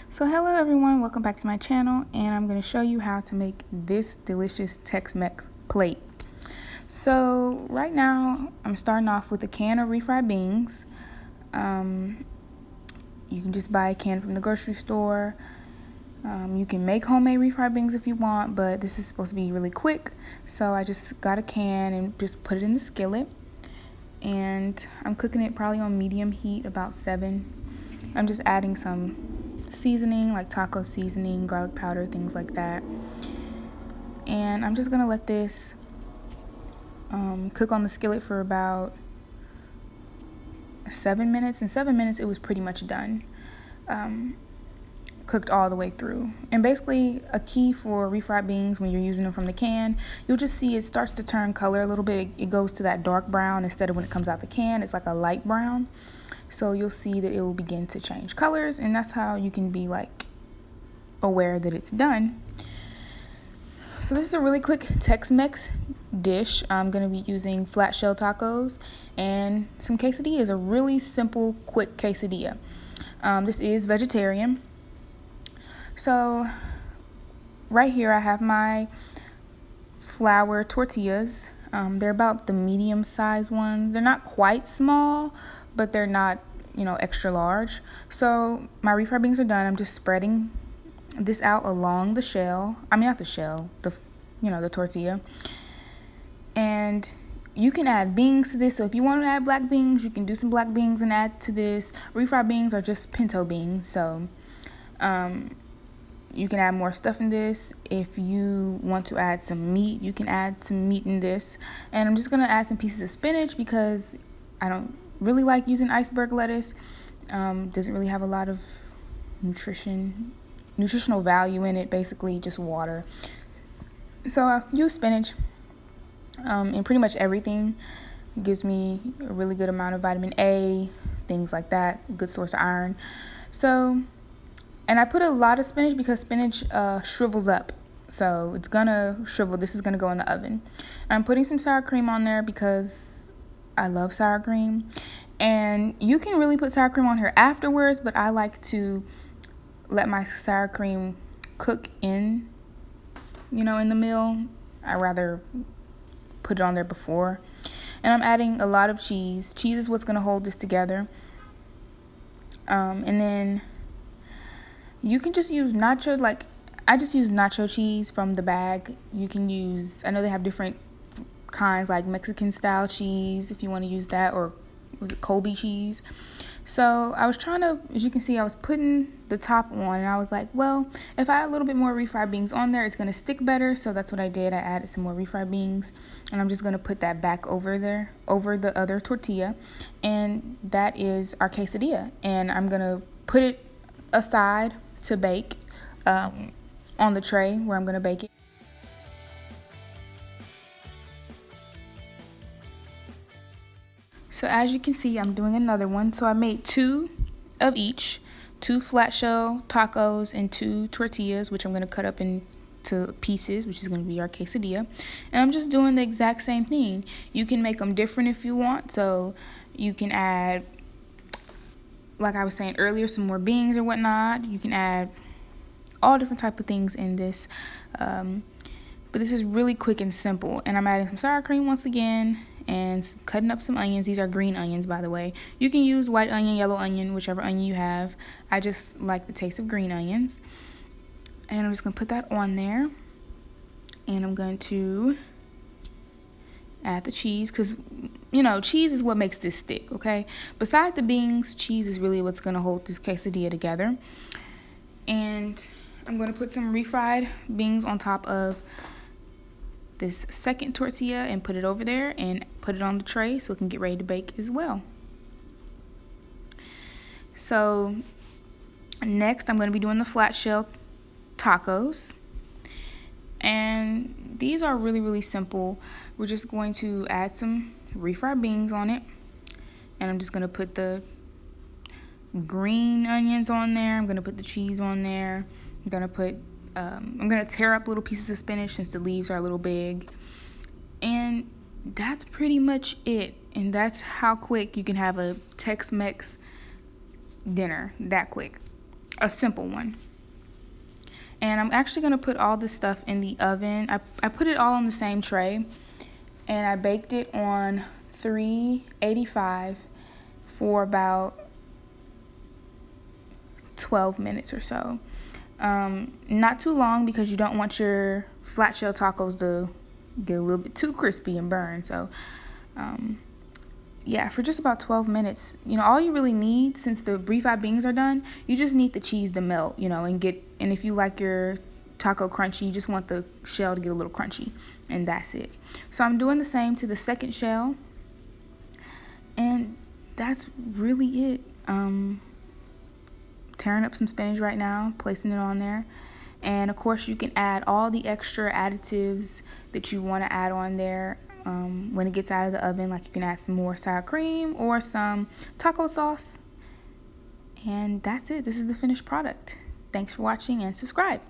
So hello everyone, welcome back to my channel, and I'm going to show you how to make this delicious Tex-Mex plate. So right now I'm starting off with a can of refried beans. You can just buy a can from the grocery store. You can make homemade refried beans if you want, but this is supposed to be really quick, so I just got a can and just put it in the skillet, and I'm cooking it probably on medium heat, about 7. I'm just adding some seasoning like taco seasoning, garlic powder, things like that, and I'm just gonna let this cook on the skillet for about 7 minutes. In 7 minutes it was pretty much done, cooked all the way through. And basically a key for refried beans when you're using them from the can, you'll just see it starts to turn color a little bit. It goes to that dark brown instead of when it comes out the can it's like a light brown. So you'll see that it will begin to change colors, and that's how you can be like aware that it's done. So this is a really quick Tex-Mex dish. I'm going to be using flat shell tacos and some quesadillas, a really simple, quick quesadilla. This is vegetarian. So right here I have my flour tortillas. They're about the medium size ones. They're not quite small, but they're not, extra large. So my refried beans are done. I'm just spreading this out along the shell. Not the shell, the tortilla. And you can add beans to this. So if you want to add black beans, you can do some black beans and add to this. Refried beans are just pinto beans. So you can add more stuff in this. If you want to add some meat, you can add some meat in this. And I'm just going to add some pieces of spinach because I don't really like using iceberg lettuce. Doesn't really have a lot of nutritional value in it, basically just water. So I use spinach and pretty much everything. It gives me a really good amount of vitamin A, things like that, good source of iron. So, and I put a lot of spinach because spinach shrivels up. So it's gonna shrivel. This is gonna go in the oven. And I'm putting some sour cream on there because I love sour cream. And you can really put sour cream on here afterwards, but I like to let my sour cream cook in the meal. I rather put it on there before. And I'm adding a lot of cheese. Cheese is what's gonna hold this together. And then you can just use I just use nacho cheese from the bag. You can use, I know they have different kinds, like Mexican style cheese if you want to use that, or was it Colby cheese? So I was trying to, as you can see, I was putting the top on, and I was like, well, if I add a little bit more refried beans on there, it's going to stick better. So that's what I did. I added some more refried beans, and I'm just going to put that back over there, over the other tortilla, and that is our quesadilla. And I'm going to put it aside to bake on the tray where I'm going to bake it. So as you can see, I'm doing another one. So I made 2 of each, 2 flat shell tacos and 2 tortillas, which I'm going to cut up into pieces, which is going to be our quesadilla. And I'm just doing the exact same thing. You can make them different if you want. So you can add, like I was saying earlier, some more beans or whatnot. You can add all different type of things in this. But this is really quick and simple. And I'm adding some sour cream once again, and cutting up some onions. These are green onions, by the way. You can use white onion, yellow onion, whichever onion you have. I just like the taste of green onions. And I'm just going to put that on there. And I'm going to add the cheese because, cheese is what makes this stick, okay? Beside the beans, cheese is really what's going to hold this quesadilla together. And I'm going to put some refried beans on top of this second tortilla and put it over there and put it on the tray so it can get ready to bake as well. So next I'm going to be doing the flat shell tacos, and these are really, really simple. We're just going to add some refried beans on it, and I'm just going to put the green onions on there. I'm going to put the cheese on there. I'm going to tear up little pieces of spinach since the leaves are a little big. And that's pretty much it. And that's how quick you can have a Tex-Mex dinner, that quick. a simple one. And I'm actually going to put all this stuff in the oven. I put it all on the same tray, and I baked it on 385 for about 12 minutes or so. Not too long, because you don't want your flat shell tacos to get a little bit too crispy and burn. So yeah, for just about 12 minutes. All you really need, since the refried beans are done, you just need the cheese to melt, and if you like your taco crunchy, you just want the shell to get a little crunchy, and that's it. So I'm doing the same to the second shell, and that's really it. Tearing up some spinach right now, placing it on there. And of course, you can add all the extra additives that you want to add on there when it gets out of the oven. Like, you can add some more sour cream or some taco sauce. And that's it. This is the finished product. Thanks for watching, and subscribe.